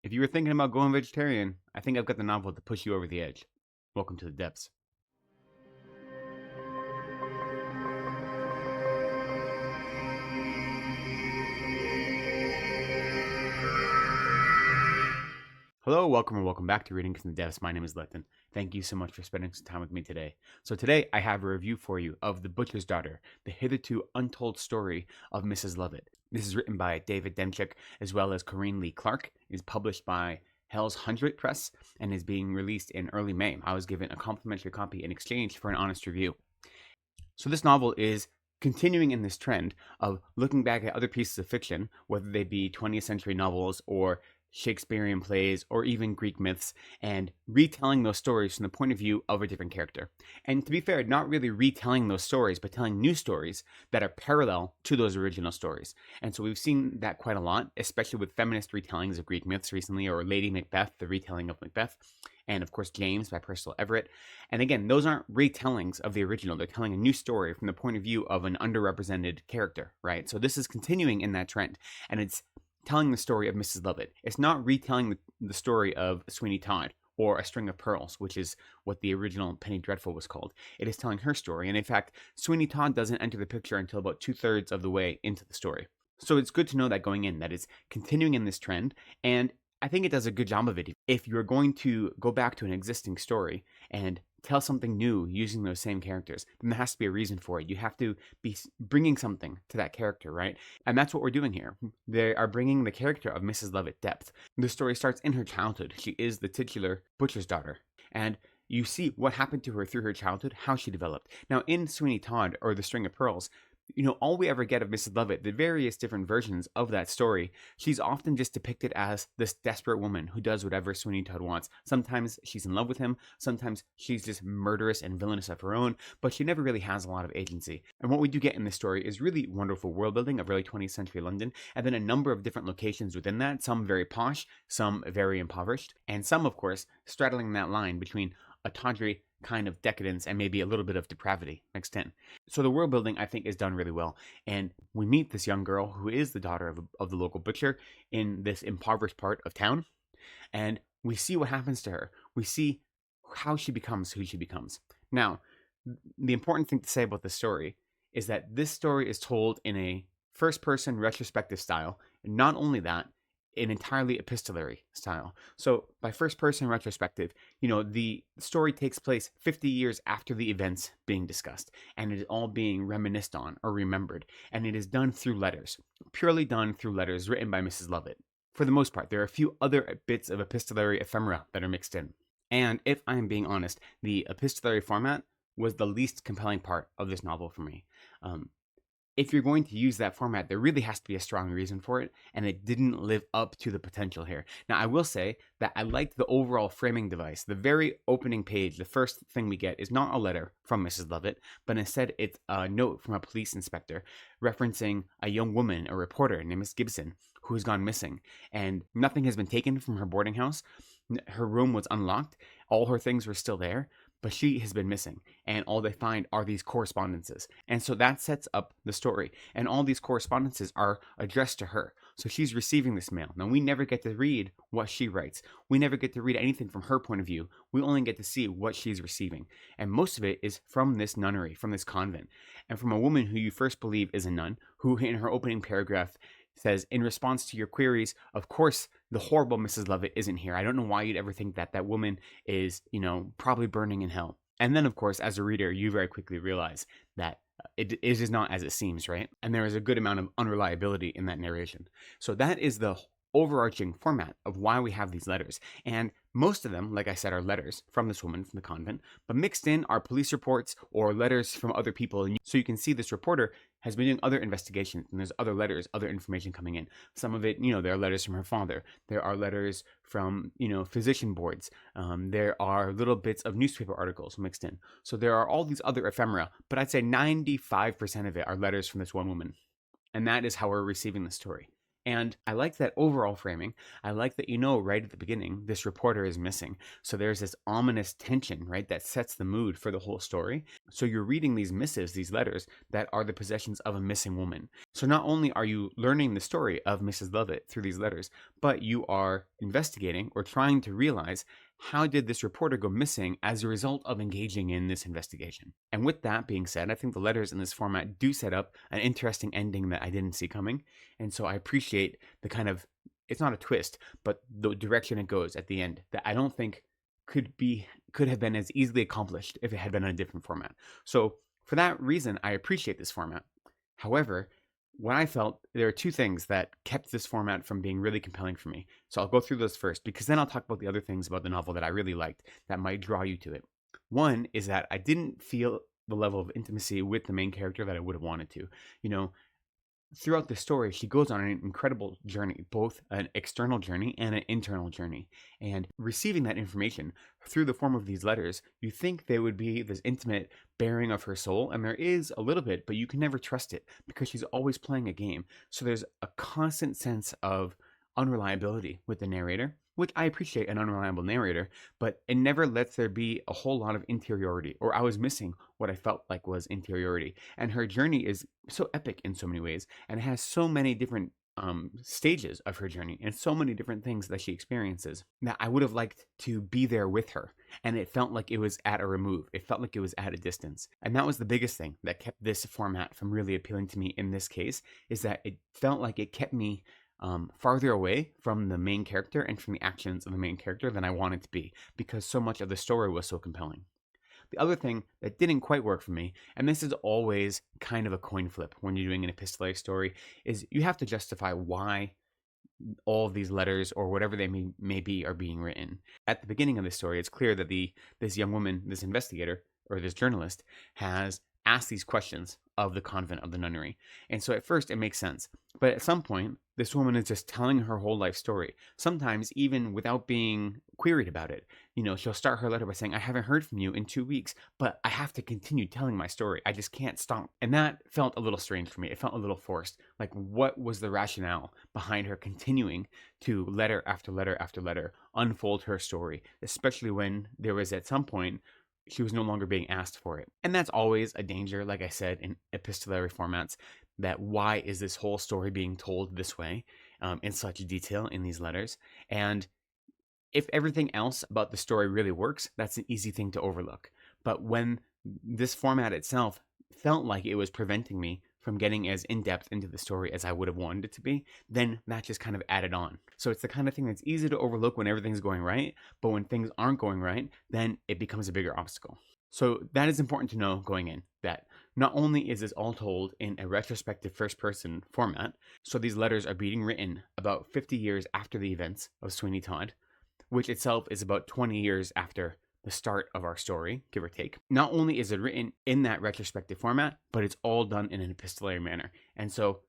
If you were thinking about going vegetarian, I think I've got the novel to push you over the edge. Welcome to the depths. Hello, welcome or welcome back to Reading from the Depths. My name is Letton. Thank you so much for spending some time with me today. So today I have a review for you of The Butcher's Daughter, the hitherto untold story of Mrs. Lovett. This is written by David Demchuk as well as Corinne Lee Clark. It is published by Howe's Untold Press and is being released in early May. I was given a complimentary copy in exchange for an honest review. So this novel is continuing in this trend of looking back at other pieces of fiction, whether they be 20th century novels or Shakespearean plays, or even Greek myths, and retelling those stories from the point of view of a different character. And to be fair, not really retelling those stories, but telling new stories that are parallel to those original stories. And so we've seen that quite a lot, especially with feminist retellings of Greek myths recently, or Lady Macbeth, the retelling of Macbeth, and of course James by Percival Everett. And again, those aren't retellings of the original. They're telling a new story from the point of view of an underrepresented character, right? So this is continuing in that trend, and it's telling the story of Mrs. Lovett. It's not retelling the story of Sweeney Todd or A String of Pearls, which is what the original Penny Dreadful was called. It is telling her story. And in fact, Sweeney Todd doesn't enter the picture until about 2/3 of the way into the story. So it's good to know that going in, that it's continuing in this trend. And I think it does a good job of it. If you're going to go back to an existing story and tell something new using those same characters, then there has to be a reason for it. You have to be bringing something to that character, right? And that's what we're doing here. They are bringing the character of Mrs. Lovett depth. The story starts in her childhood. She is the titular butcher's daughter. And you see what happened to her through her childhood, how she developed. Now, in Sweeney Todd or The String of Pearls, all we ever get of Mrs. Lovett, the various different versions of that story, she's often just depicted as this desperate woman who does whatever Sweeney Todd wants. Sometimes she's in love with him, sometimes she's just murderous and villainous of her own, but she never really has a lot of agency. And what we do get in this story is really wonderful world building of early 20th century London, and then a number of different locations within that, some very posh, some very impoverished, and some, of course, straddling that line between a tawdry kind of decadence and maybe a little bit of depravity mixed in. So the world building, I think, is done really well. And we meet this young girl who is the daughter of the local butcher in this impoverished part of town. And we see what happens to her. We see how she becomes who she becomes. Now, the important thing to say about this story is that this story is told in a first-person retrospective style. And not only that, an entirely epistolary style. So by first person retrospective, the story takes place 50 years after the events being discussed, and it is all being reminisced on or remembered, and it is done through letters, purely done through letters written by Mrs. Lovett. For the most part, there are a few other bits of epistolary ephemera that are mixed in. And if I am being honest, the epistolary format was the least compelling part of this novel for me. If you're going to use that format, there really has to be a strong reason for it, and it didn't live up to the potential here. Now, I will say that I liked the overall framing device. The very opening page, the first thing we get is not a letter from Mrs. Lovett, but instead it's a note from a police inspector referencing a young woman, a reporter named Miss Gibson, who has gone missing, and nothing has been taken from her boarding house. Her room was unlocked. All her things were still there. But she has been missing, and all they find are these correspondences. And so that sets up the story. And all these correspondences are addressed to her. So she's receiving this mail. Now, we never get to read what she writes. We never get to read anything from her point of view. We only get to see what she's receiving. And most of it is from this nunnery, from this convent, and from a woman who you first believe is a nun, who in her opening paragraph says, in response to your queries, of course, the horrible Mrs. Lovett isn't here. I don't know why you'd ever think that that woman is, probably burning in hell. And then, of course, as a reader, you very quickly realize that it is not as it seems, right? And there is a good amount of unreliability in that narration. So that is the overarching format of why we have these letters. And most of them, like I said, are letters from this woman from the convent, but mixed in are police reports or letters from other people. And so you can see this reporter has been doing other investigations, and there's other letters, other information coming in. Some of it, there are letters from her father. There are letters from, physician boards. There are little bits of newspaper articles mixed in. So there are all these other ephemera, but I'd say 95% of it are letters from this one woman. And that is how we're receiving the story. And I like that overall framing. I like that, you know, right at the beginning, this reporter is missing. So there's this ominous tension, right, that sets the mood for the whole story. So you're reading these missives, these letters that are the possessions of a missing woman. So not only are you learning the story of Mrs. Lovett through these letters, but you are investigating or trying to realize, how did this reporter go missing as a result of engaging in this investigation? And with that being said, I think the letters in this format do set up an interesting ending that I didn't see coming. And so I appreciate the kind of, it's not a twist, but the direction it goes at the end that I don't think could have been as easily accomplished if it had been in a different format. So for that reason, I appreciate this format. However, what I felt, there are two things that kept this format from being really compelling for me. So I'll go through those first, because then I'll talk about the other things about the novel that I really liked that might draw you to it. One is that I didn't feel the level of intimacy with the main character that I would have wanted to. You know, throughout the story, she goes on an incredible journey, both an external journey and an internal journey. And receiving that information through the form of these letters, you think there would be this intimate bearing of her soul, and there is a little bit, but you can never trust it because she's always playing a game. So there's a constant sense of unreliability with the narrator, which I appreciate an unreliable narrator, but it never lets there be a whole lot of interiority, or I was missing what I felt like was interiority. And her journey is so epic in so many ways, and it has so many different stages of her journey and so many different things that she experiences that I would have liked to be there with her. And it felt like it was at a remove. It felt like it was at a distance. And that was the biggest thing that kept this format from really appealing to me in this case, is that it felt like it kept me farther away from the main character and from the actions of the main character than I wanted to be, because so much of the story was so compelling. The other thing that didn't quite work for me, and this is always kind of a coin flip when you're doing an epistolary story, is you have to justify why all of these letters or whatever they may be are being written. At the beginning of the story, it's clear that this young woman, this investigator, or this journalist, has asked these questions of the convent of the nunnery. And so at first it makes sense. But at some point, this woman is just telling her whole life story, sometimes even without being queried about it. You know, she'll start her letter by saying, I haven't heard from you in 2 weeks, but I have to continue telling my story. I just can't stop. And that felt a little strange for me. It felt a little forced. Like, what was the rationale behind her continuing to letter after letter after letter unfold her story, especially when there was at some point she was no longer being asked for it. And that's always a danger, like I said, in epistolary formats, that why is this whole story being told this way, in such detail in these letters? And if everything else about the story really works, that's an easy thing to overlook. But when this format itself felt like it was preventing me from getting as in-depth into the story as I would have wanted it to be, then that just kind of added on. So it's the kind of thing that's easy to overlook when everything's going right, but when things aren't going right, then it becomes a bigger obstacle. So that is important to know going in, that not only is this all told in a retrospective first-person format, so these letters are being written about 50 years after the events of Sweeney Todd, which itself is about 20 years after the start of our story, give or take. Not only is it written in that retrospective format, but it's all done in an epistolary manner. And so,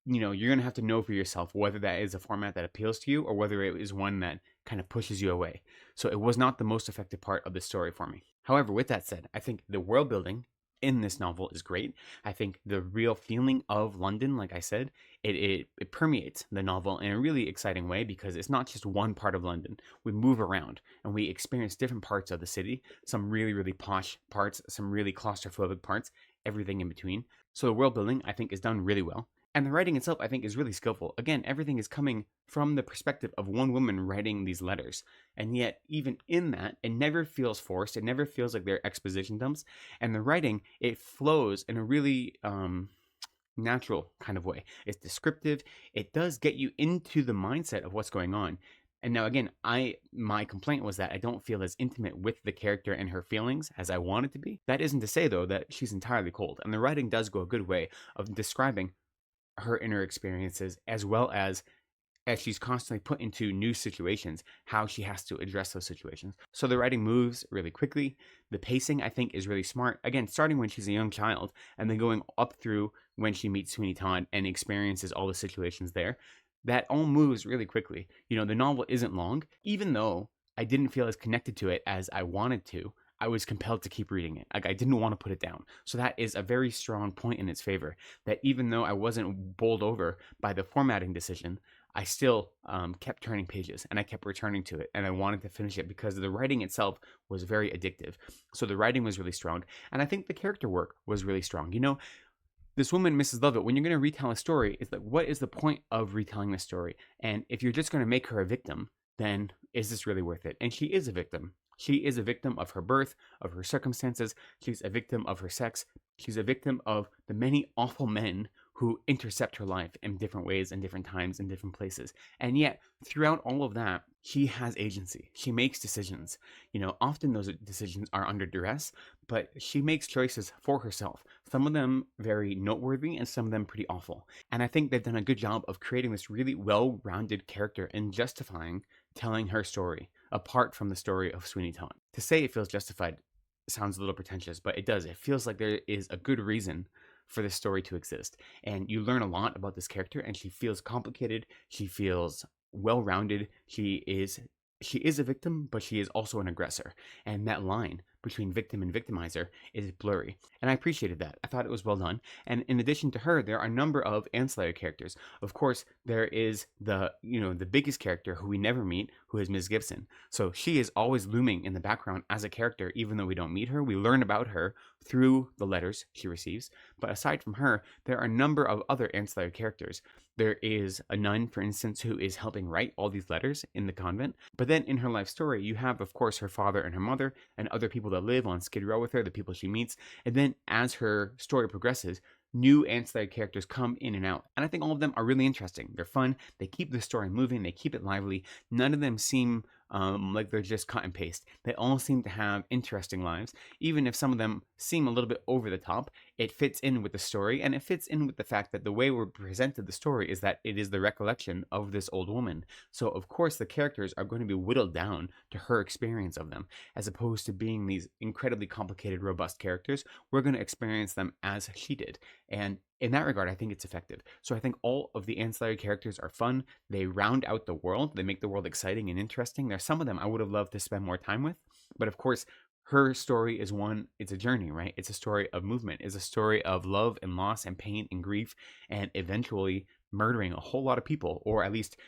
you know, you're going to have to know for yourself whether that is a format that appeals to you or whether it is one that kind of pushes you away. So it was not the most effective part of the story for me. However, with that said, I think the world building in this novel is great. I think the real feeling of London, like I said, it permeates the novel in a really exciting way, because it's not just one part of London. We move around and we experience different parts of the city, some really, really posh parts, some really claustrophobic parts, everything in between. So the world building, I think, is done really well. And the writing itself, I think, is really skillful. Again, everything is coming from the perspective of one woman writing these letters. And yet, even in that, it never feels forced. It never feels like they're exposition dumps. And the writing, it flows in a really natural kind of way. It's descriptive. It does get you into the mindset of what's going on. And now, again, my complaint was that I don't feel as intimate with the character and her feelings as I wanted to be. That isn't to say, though, that she's entirely cold. And the writing does go a good way of describing her inner experiences, as well as she's constantly put into new situations, how she has to address those situations. So the writing moves really quickly. The pacing, I think, is really smart. Again, starting when she's a young child and then going up through when she meets Sweeney Todd and experiences all the situations there. That all moves really quickly. You know, the novel isn't long, even though I didn't feel as connected to it as I wanted to. I was compelled to keep reading it. Like, I didn't want to put it down. So that is a very strong point in its favor, that even though I wasn't bowled over by the formatting decision, I still kept turning pages and I kept returning to it, and I wanted to finish it because the writing itself was very addictive. So the writing was really strong, and I think the character work was really strong. You know, this woman, Mrs. Lovett, when you're going to retell a story, it's like, what is the point of retelling the story? And if you're just going to make her a victim, then is this really worth it? And she is a victim. She is a victim of her birth, of her circumstances. She's a victim of her sex. She's a victim of the many awful men who intercept her life in different ways, in different times, in different places. And yet, throughout all of that, she has agency. She makes decisions. You know, often those decisions are under duress, but she makes choices for herself. Some of them very noteworthy and some of them pretty awful. And I think they've done a good job of creating this really well-rounded character and justifying telling her story apart from the story of Sweeney Todd. To say it feels justified sounds a little pretentious, but it does. It feels like there is a good reason for this story to exist. And you learn a lot about this character, and she feels complicated. She feels well-rounded. She is a victim, but she is also an aggressor. And that line between victim and victimizer is blurry. And I appreciated that. I thought it was well done. And in addition to her, there are a number of ancillary characters. Of course, there is the biggest character who we never meet, who is Ms. Gibson. So she is always looming in the background as a character, even though we don't meet her. We learn about her through the letters she receives. But aside from her, there are a number of other ancillary characters. There is a nun, for instance, who is helping write all these letters in the convent. But then in her life story, you have, of course, her father and her mother and other people that live on Skid Row with her, the people she meets. And then as her story progresses, new ancillary characters come in and out. And I think all of them are really interesting. They're fun. They keep the story moving. They keep it lively. None of them seem like they're just cut and paste. They all seem to have interesting lives. Even if some of them seem a little bit over the top, it fits in with the story, and it fits in with the fact that the way we're presented the story is that it is the recollection of this old woman. So of course the characters are going to be whittled down to her experience of them, as opposed to being these incredibly complicated, robust characters. We're going to experience them as she did. And in that regard, I think it's effective. So I think all of the ancillary characters are fun. They round out the world. They make the world exciting and interesting. There's some of them I would have loved to spend more time with. But of course, her story is it's a journey, right? It's a story of movement. It's a story of love and loss and pain and grief, and eventually murdering a whole lot of people, or at least,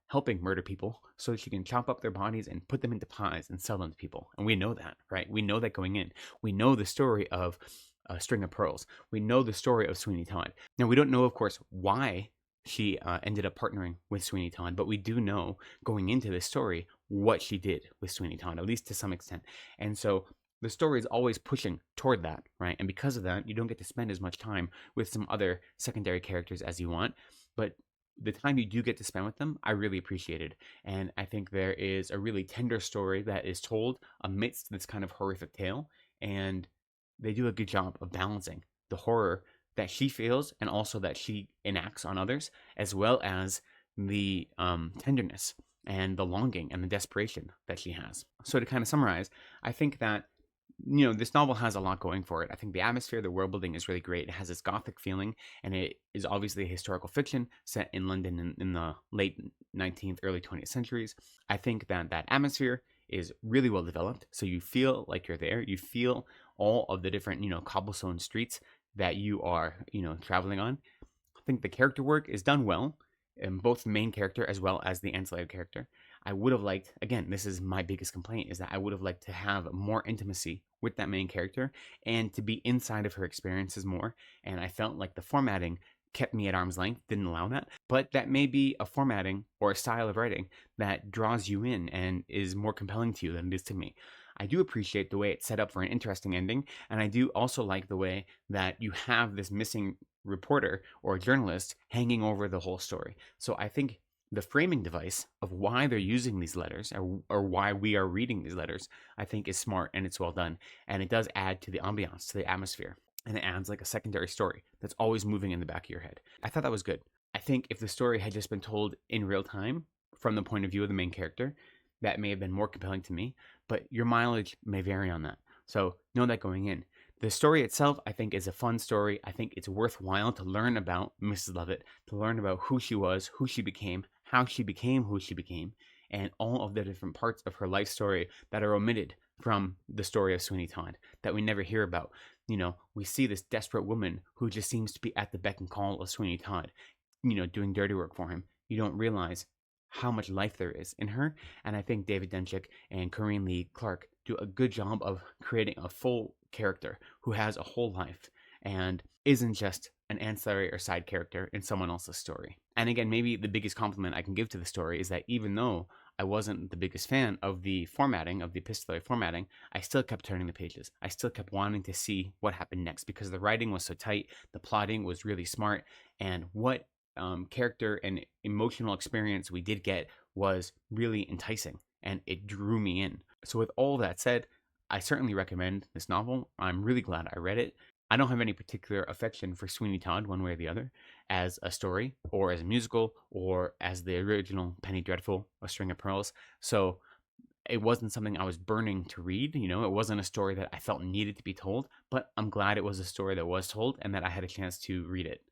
helping murder people so she can chop up their bodies and put them into pies and sell them to people. And we know that, right? We know that going in. We know the story of A String of Pearls. We know the story of Sweeney Todd. Now, we don't know, of course, why she ended up partnering with Sweeney Todd, but we do know going into this story what she did with Sweeney Todd, at least to some extent. And so the story is always pushing toward that, right? And because of that, you don't get to spend as much time with some other secondary characters as you want, but the time you do get to spend with them, I really appreciated. And I think there is a really tender story that is told amidst this kind of horrific tale, and they do a good job of balancing the horror that she feels and also that she enacts on others, as well as the tenderness and the longing and the desperation that she has. So to kind of summarize, I think that this novel has a lot going for it. I think the atmosphere, the world building is really great. It has this gothic feeling, and it is obviously a historical fiction set in London in the late 19th, early 20th centuries. I think that that atmosphere is really well developed, so you feel like you're there. You feel all of the different, cobblestone streets that you are, traveling on. I think the character work is done well, in both the main character as well as the ancillary character. I would have liked, again, this is my biggest complaint, is that I would have liked to have more intimacy with that main character and to be inside of her experiences more. And I felt like the formatting kept me at arm's length, didn't allow that. But that may be a formatting or a style of writing that draws you in and is more compelling to you than it is to me. I do appreciate the way it's set up for an interesting ending, and I do also like the way that you have this missing reporter or journalist hanging over the whole story. So I think the framing device of why they're using these letters, or why we are reading these letters, I think is smart and it's well done. And it does add to the ambiance, to the atmosphere. And it adds like a secondary story that's always moving in the back of your head. I thought that was good. I think if the story had just been told in real time from the point of view of the main character, that may have been more compelling to me, but your mileage may vary on that. So know that going in. The story itself, I think, is a fun story. I think it's worthwhile to learn about Mrs. Lovett, to learn about who she was, who she became, how she became who she became, and all of the different parts of her life story that are omitted from the story of Sweeney Todd that we never hear about. You know, we see this desperate woman who just seems to be at the beck and call of Sweeney Todd, you know, doing dirty work for him. You don't realize how much life there is in her. And I think David Demchuk and Corinne Leigh Clark do a good job of creating a full character who has a whole life and isn't just an ancillary or side character in someone else's story. And again, maybe the biggest compliment I can give to the story is that even though I wasn't the biggest fan of the formatting, of the epistolary formatting, I still kept turning the pages. I still kept wanting to see what happened next because the writing was so tight, the plotting was really smart, and what character and emotional experience we did get was really enticing, and it drew me in. So with all that said, I certainly recommend this novel. I'm really glad I read it. I don't have any particular affection for Sweeney Todd one way or the other as a story or as a musical or as the original Penny Dreadful, A String of Pearls. So it wasn't something I was burning to read. You know, it wasn't a story that I felt needed to be told, but I'm glad it was a story that was told and that I had a chance to read it.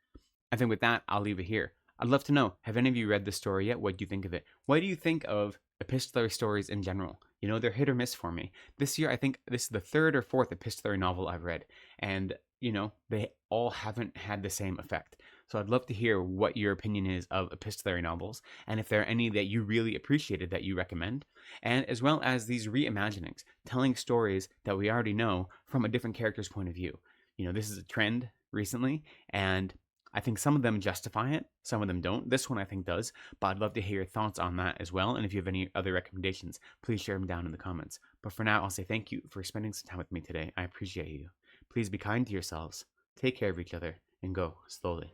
I think with that, I'll leave it here. I'd love to know, have any of you read this story yet? What do you think of it? What do you think of epistolary stories in general? You know, they're hit or miss for me. This year, I think this is the third or fourth epistolary novel I've read. And, you know, they all haven't had the same effect. So I'd love to hear what your opinion is of epistolary novels, and if there are any that you really appreciated that you recommend, and as well as these reimaginings, telling stories that we already know from a different character's point of view. You know, this is a trend recently, and I think some of them justify it, some of them don't. This one I think does, but I'd love to hear your thoughts on that as well. And if you have any other recommendations, please share them down in the comments. But for now, I'll say thank you for spending some time with me today. I appreciate you. Please be kind to yourselves, take care of each other, and go slowly.